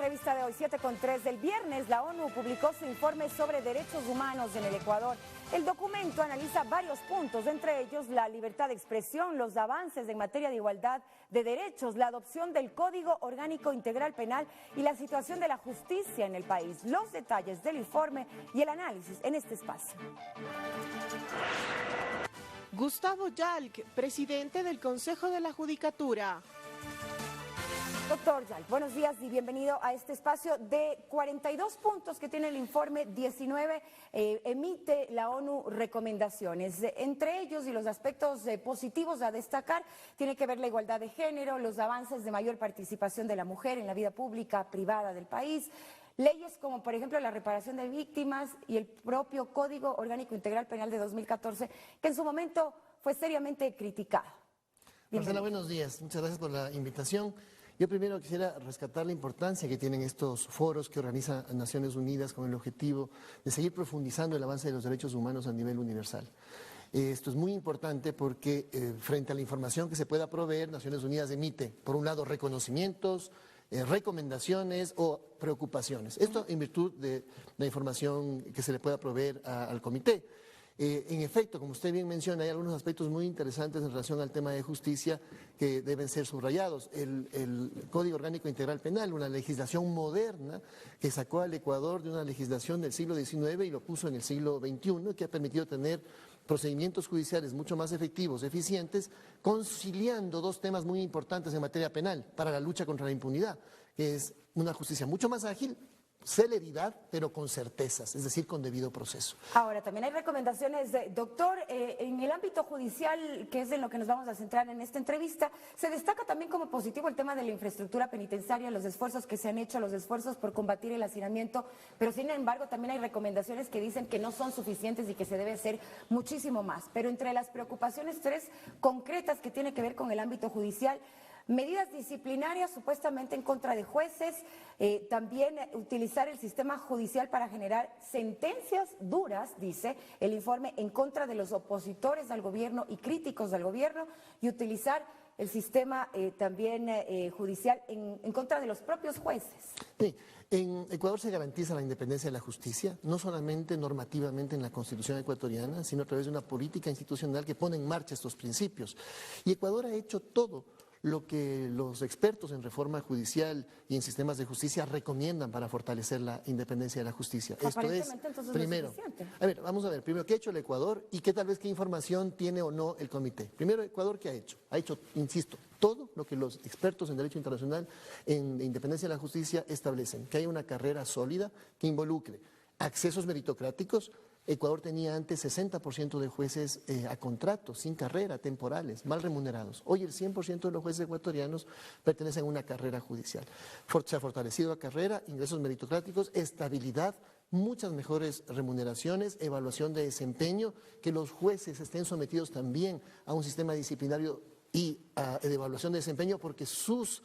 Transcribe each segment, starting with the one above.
entrevista de hoy, 7:03 del viernes, la ONU publicó su informe sobre derechos humanos en el Ecuador. El documento analiza varios puntos, entre ellos la libertad de expresión, los avances en materia de igualdad de derechos, la adopción del Código Orgánico Integral Penal y la situación de la justicia en el país. Los detalles del informe y el análisis en este espacio. Gustavo Yalc, presidente del Consejo de la Judicatura. Doctor Yalc, buenos días y bienvenido a este espacio. De 42 puntos que tiene el informe, 19 emite la ONU recomendaciones. Entre ellos y los aspectos positivos a destacar, tiene que ver la igualdad de género, los avances de mayor participación de la mujer en la vida pública, privada del país, leyes como por ejemplo la reparación de víctimas y el propio Código Orgánico Integral Penal de 2014, que en su momento fue seriamente criticado. Marcela, buenos días. Muchas gracias por la invitación. Yo primero quisiera rescatar la importancia que tienen estos foros que organiza Naciones Unidas con el objetivo de seguir profundizando el avance de los derechos humanos a nivel universal. Esto es muy importante porque frente a la información que se pueda proveer, Naciones Unidas emite, por un lado, reconocimientos, recomendaciones o preocupaciones. Esto en virtud de la información que se le pueda proveer al comité. En efecto, como usted bien menciona, hay algunos aspectos muy interesantes en relación al tema de justicia que deben ser subrayados. El Código Orgánico Integral Penal, una legislación moderna que sacó al Ecuador de una legislación del siglo XIX y lo puso en el siglo XXI, que ha permitido tener procedimientos judiciales mucho más efectivos, eficientes, conciliando dos temas muy importantes en materia penal para la lucha contra la impunidad, que es una justicia mucho más ágil, celeridad, pero con certezas, es decir, con debido proceso. Ahora, también hay recomendaciones, doctor, en el ámbito judicial, que es en lo que nos vamos a centrar en esta entrevista, se destaca también como positivo el tema de la infraestructura penitenciaria, los esfuerzos que se han hecho, los esfuerzos por combatir el hacinamiento, pero sin embargo también hay recomendaciones que dicen que no son suficientes y que se debe hacer muchísimo más. Pero entre las preocupaciones, tres concretas que tienen que ver con el ámbito judicial: medidas disciplinarias supuestamente en contra de jueces, también utilizar el sistema judicial para generar sentencias duras, dice el informe, en contra de los opositores al gobierno y críticos del gobierno, y utilizar el sistema también judicial en contra de los propios jueces. Sí. En Ecuador se garantiza la independencia de la justicia, no solamente normativamente en la Constitución ecuatoriana, sino a través de una política institucional que pone en marcha estos principios. Y Ecuador ha hecho todo lo que los expertos en reforma judicial y en sistemas de justicia recomiendan para fortalecer la independencia de la justicia. Esto es, primero, vamos a ver, primero, ¿qué ha hecho el Ecuador y qué tal vez qué información tiene o no el comité? Primero, Ecuador, ¿qué ha hecho? Ha hecho, insisto, todo lo que los expertos en derecho internacional en independencia de la justicia establecen, que haya una carrera sólida que involucre accesos meritocráticos. Ecuador tenía antes 60% de jueces a contrato, sin carrera, temporales, mal remunerados. Hoy el 100% de los jueces ecuatorianos pertenecen a una carrera judicial. Se ha fortalecido la carrera, ingresos meritocráticos, estabilidad, muchas mejores remuneraciones, evaluación de desempeño, que los jueces estén sometidos también a un sistema disciplinario y de evaluación de desempeño, porque sus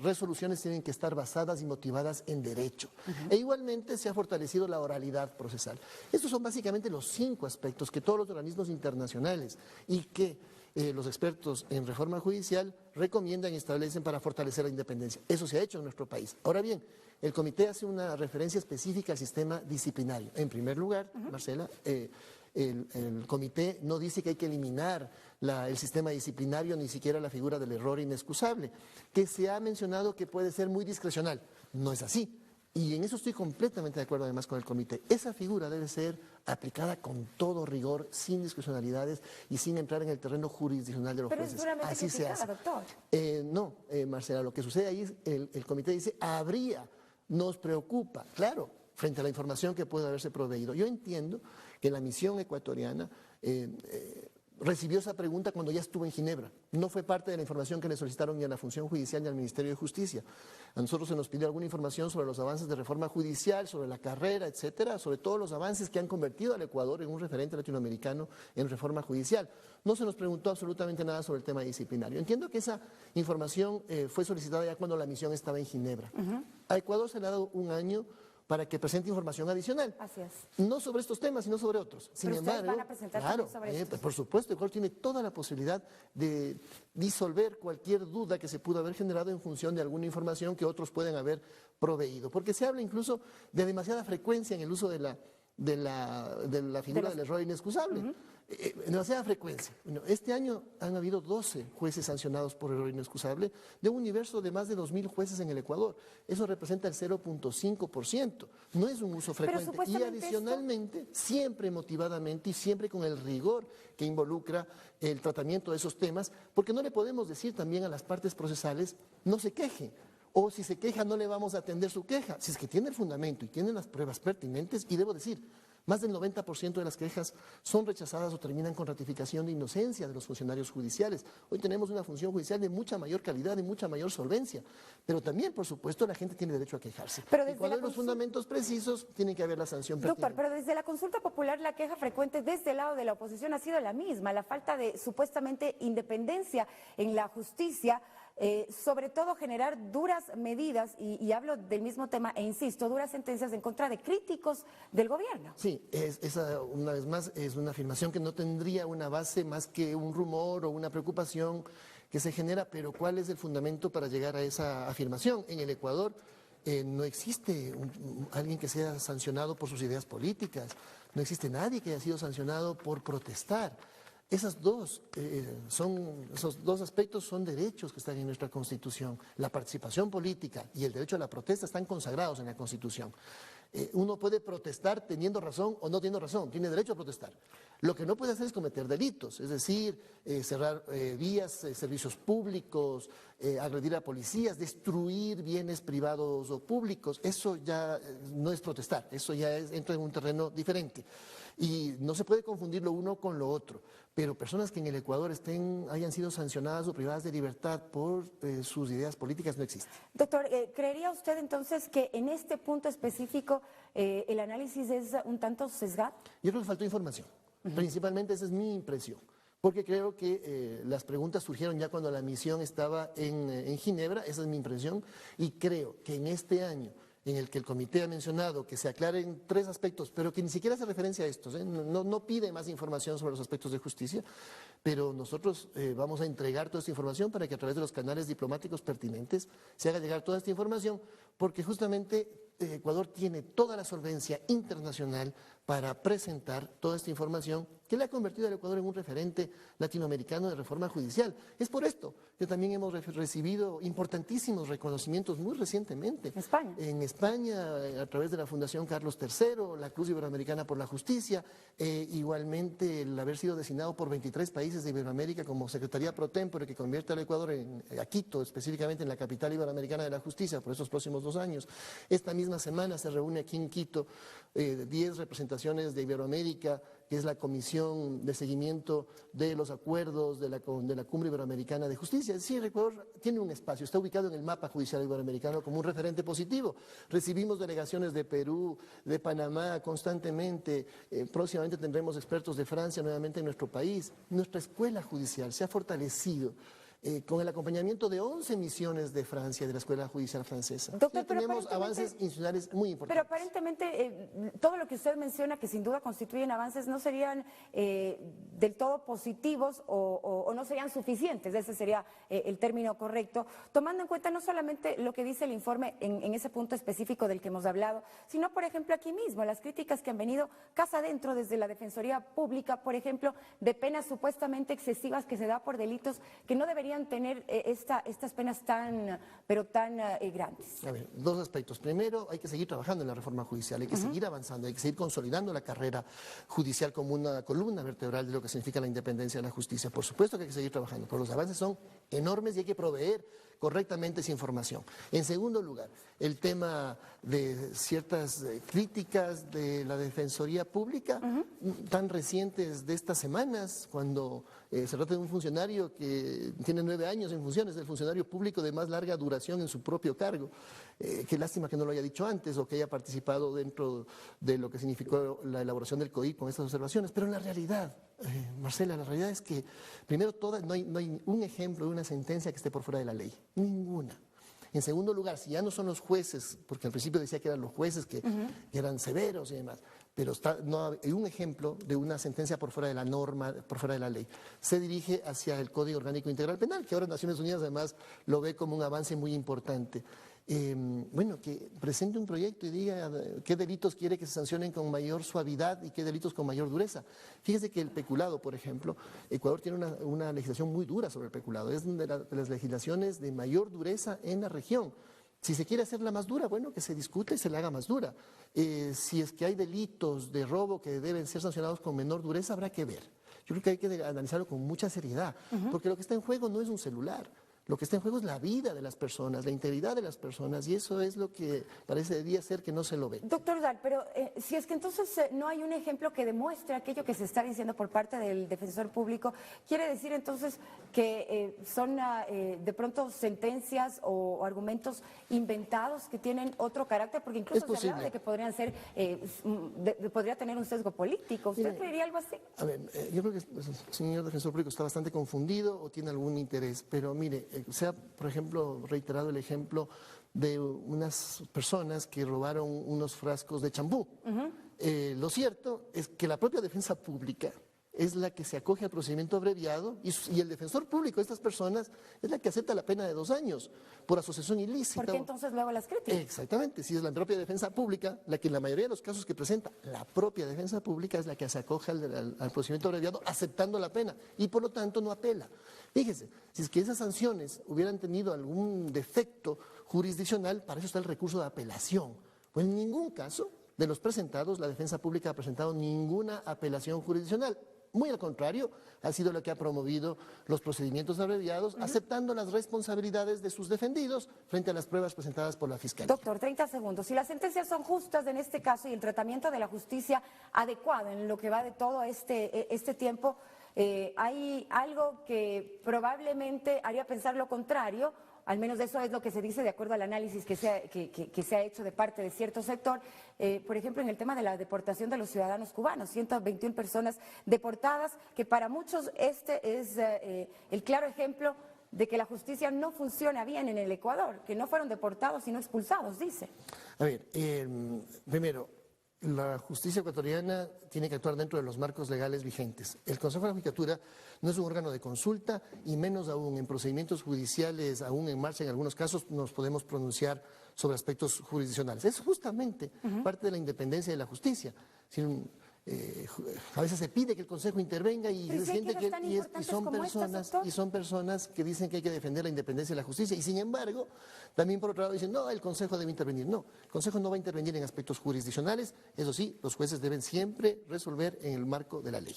resoluciones tienen que estar basadas y motivadas en derecho. E igualmente se ha fortalecido la oralidad procesal. Estos son básicamente los 5 aspectos que todos los organismos internacionales y que los expertos en reforma judicial recomiendan y establecen para fortalecer la independencia. Eso se ha hecho en nuestro país. Ahora bien, el comité hace una referencia específica al sistema disciplinario. En primer lugar, Marcela, el comité no dice que hay que eliminar el sistema disciplinario, ni siquiera la figura del error inexcusable, que se ha mencionado que puede ser muy discrecional. No es así. Y en eso estoy completamente de acuerdo además con el comité. Esa figura debe ser aplicada con todo rigor, sin discrecionalidades y sin entrar en el terreno jurisdiccional de los jueces. Pero es duramente así se hace. Doctor. No, Marcela, lo que sucede ahí es el comité dice, nos preocupa, claro, frente a la información que puede haberse proveído. Yo entiendo que la misión ecuatoriana recibió esa pregunta cuando ya estuvo en Ginebra. No fue parte de la información que le solicitaron ni a la Función Judicial ni al Ministerio de Justicia. A nosotros se nos pidió alguna información sobre los avances de reforma judicial, sobre la carrera, etcétera, sobre todos los avances que han convertido al Ecuador en un referente latinoamericano en reforma judicial. No se nos preguntó absolutamente nada sobre el tema disciplinario. Entiendo que esa información fue solicitada ya cuando la misión estaba en Ginebra. A Ecuador se le ha dado un año para que presente información adicional. Así es. No sobre estos temas, sino sobre otros. Sin Pero ustedes embargo, van a presentar claro, también sobre estos. por supuesto, Ecuador tiene toda la posibilidad de disolver cualquier duda que se pudo haber generado en función de alguna información que otros pueden haber proveído. Porque se habla incluso de demasiada frecuencia en el uso de la figura del error inexcusable. Demasiada frecuencia. Bueno, este año han habido 12 jueces sancionados por error inexcusable de un universo de más de 2.000 jueces en el Ecuador. Eso representa el 0.5%. No es un uso frecuente. Y supuestamente adicionalmente, siempre motivadamente y siempre con el rigor que involucra el tratamiento de esos temas, porque no le podemos decir también a las partes procesales, no se quejen. O si se queja, no le vamos a atender su queja. Si es que tiene el fundamento y tiene las pruebas pertinentes, y debo decir, más del 90% de las quejas son rechazadas o terminan con ratificación de inocencia de los funcionarios judiciales. Hoy tenemos una función judicial de mucha mayor calidad y mucha mayor solvencia. Pero también, por supuesto, la gente tiene derecho a quejarse. Pero y cuando hay los fundamentos precisos, tiene que haber la sanción pertinente. Doctor, pero desde la consulta popular la queja frecuente desde el lado de la oposición ha sido la misma, la falta de supuestamente independencia en la justicia, sobre todo generar duras medidas, y hablo del mismo tema e insisto, duras sentencias en contra de críticos del gobierno. Sí, esa una vez más es una afirmación que no tendría una base más que un rumor o una preocupación que se genera, pero ¿cuál es el fundamento para llegar a esa afirmación? En el Ecuador no existe alguien que sea sancionado por sus ideas políticas, no existe nadie que haya sido sancionado por protestar. Esos dos aspectos son derechos que están en nuestra Constitución. La participación política y el derecho a la protesta están consagrados en la Constitución. Uno puede protestar teniendo razón o no teniendo razón, tiene derecho a protestar. Lo que no puede hacer es cometer delitos, es decir, cerrar vías, servicios públicos, agredir a policías, destruir bienes privados o públicos. Eso ya no es protestar, eso ya entra en un terreno diferente. Y no se puede confundir lo uno con lo otro. Pero personas que en el Ecuador hayan sido sancionadas o privadas de libertad por sus ideas políticas no existen. Doctor, ¿creería usted entonces que en este punto específico el análisis es un tanto sesgado? Yo creo que faltó información. Principalmente esa es mi impresión. Porque creo que las preguntas surgieron ya cuando la misión estaba en Ginebra, esa es mi impresión. Y creo que en este año, en el que el comité ha mencionado que se aclaren 3 aspectos, pero que ni siquiera hace referencia a estos, no pide más información sobre los aspectos de justicia, pero nosotros vamos a entregar toda esta información para que a través de los canales diplomáticos pertinentes se haga llegar toda esta información, porque justamente Ecuador tiene toda la solvencia internacional para presentar toda esta información que le ha convertido al Ecuador en un referente latinoamericano de reforma judicial. Es por esto que también hemos recibido importantísimos reconocimientos muy recientemente. España. En España, a través de la Fundación Carlos III, la Cruz Iberoamericana por la Justicia, igualmente el haber sido designado por 23 países de Iberoamérica como Secretaría Pro Tempore, que convierte al Ecuador a Quito, específicamente en la capital iberoamericana de la justicia por estos próximos 2 años. Esta misma semana se reúne aquí en Quito 10 representaciones de Iberoamérica, que es la Comisión de Seguimiento de los Acuerdos de la Cumbre Iberoamericana de Justicia. Es decir, Ecuador tiene un espacio, está ubicado en el mapa judicial iberoamericano como un referente positivo. Recibimos delegaciones de Perú, de Panamá constantemente, próximamente tendremos expertos de Francia nuevamente en nuestro país. Nuestra escuela judicial se ha fortalecido con el acompañamiento de 11 misiones de Francia, de la Escuela Judicial Francesa. Doctor, tenemos avances institucionales muy importantes. Pero aparentemente todo lo que usted menciona, que sin duda constituyen avances, no serían del todo positivos o no serían suficientes, ese sería el término correcto, tomando en cuenta no solamente lo que dice el informe en ese punto específico del que hemos hablado, sino, por ejemplo, aquí mismo, las críticas que han venido casa adentro desde la Defensoría Pública, por ejemplo, de penas supuestamente excesivas que se da por delitos que no deberían tener estas penas tan grandes. A ver, 2 aspectos. Primero, hay que seguir trabajando en la reforma judicial, hay que seguir avanzando, hay que seguir consolidando la carrera judicial como una columna vertebral de lo que significa la independencia de la justicia. Por supuesto que hay que seguir trabajando, pero los avances son enormes y hay que proveer correctamente esa información. En segundo lugar, el tema de ciertas críticas de la Defensoría Pública, tan recientes de estas semanas, cuando se trata de un funcionario que tiene 9 años en funciones, el funcionario público de más larga duración en su propio cargo. Qué lástima que no lo haya dicho antes o que haya participado dentro de lo que significó la elaboración del COI con estas observaciones, pero en la realidad, Marcela, la realidad es que, primero, no hay un ejemplo de una sentencia que esté por fuera de la ley, ninguna. En segundo lugar, si ya no son los jueces, porque al principio decía que eran los jueces que eran severos y demás, pero no, hay un ejemplo de una sentencia por fuera de la norma, por fuera de la ley. Se dirige hacia el Código Orgánico Integral Penal, que ahora Naciones Unidas además lo ve como un avance muy importante. Bueno, que presente un proyecto y diga qué delitos quiere que se sancionen con mayor suavidad y qué delitos con mayor dureza. Fíjese que el peculado, por ejemplo, Ecuador tiene una legislación muy dura sobre el peculado, es de las legislaciones de mayor dureza en la región. Si se quiere hacerla más dura, bueno, que se discute y se la haga más dura. Si es que hay delitos de robo que deben ser sancionados con menor dureza, habrá que ver. Yo creo que hay que analizarlo con mucha seriedad, porque lo que está en juego no es un celular. Lo que está en juego es la vida de las personas, la integridad de las personas, y eso es lo que parece debía ser que no se lo ve. Doctor Udall, pero si es que entonces no hay un ejemplo que demuestre aquello que se está diciendo por parte del defensor público, ¿quiere decir entonces que son de pronto sentencias o argumentos inventados que tienen otro carácter? Porque incluso se hablaba de que podrían ser, podría tener un sesgo político. ¿Usted creería algo así? A ver, yo creo que el señor defensor público está bastante confundido o tiene algún interés, pero mire, se ha, por ejemplo, reiterado el ejemplo de unas personas que robaron unos frascos de champú. Lo cierto es que la propia defensa pública es la que se acoge al procedimiento abreviado y el defensor público de estas personas es la que acepta la pena de 2 años por asociación ilícita. ¿Por qué entonces luego las críticas? Exactamente, si es la propia defensa pública, la que en la mayoría de los casos que presenta la propia defensa pública es la que se acoge al procedimiento abreviado aceptando la pena y por lo tanto no apela. Fíjese, si es que esas sanciones hubieran tenido algún defecto jurisdiccional, para eso está el recurso de apelación. Pues en ningún caso de los presentados la defensa pública ha presentado ninguna apelación jurisdiccional. Muy al contrario, ha sido lo que ha promovido los procedimientos abreviados, aceptando las responsabilidades de sus defendidos frente a las pruebas presentadas por la Fiscalía. Doctor, 30 segundos. Si las sentencias son justas en este caso y el tratamiento de la justicia adecuado en lo que va de todo este tiempo, hay algo que probablemente haría pensar lo contrario. Al menos eso es lo que se dice de acuerdo al análisis que se ha hecho de parte de cierto sector. Por ejemplo, en el tema de la deportación de los ciudadanos cubanos, 121 personas deportadas, que para muchos este es el claro ejemplo de que la justicia no funciona bien en el Ecuador, que no fueron deportados sino expulsados, dice. A ver, primero, la justicia ecuatoriana tiene que actuar dentro de los marcos legales vigentes. El Consejo de la Judicatura no es un órgano de consulta y menos aún en procedimientos judiciales, aún en marcha en algunos casos, nos podemos pronunciar sobre aspectos jurisdiccionales. Es justamente parte de la independencia de la justicia. A veces se pide que el Consejo intervenga y se siente que son personas que dicen que hay que defender la independencia de la justicia y sin embargo también por otro lado dicen no, el Consejo debe intervenir. No, el Consejo no va a intervenir en aspectos jurisdiccionales, eso sí, los jueces deben siempre resolver en el marco de la ley.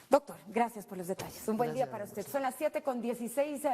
Doctor, gracias por los detalles. Un buen día para usted. Son las 7:16.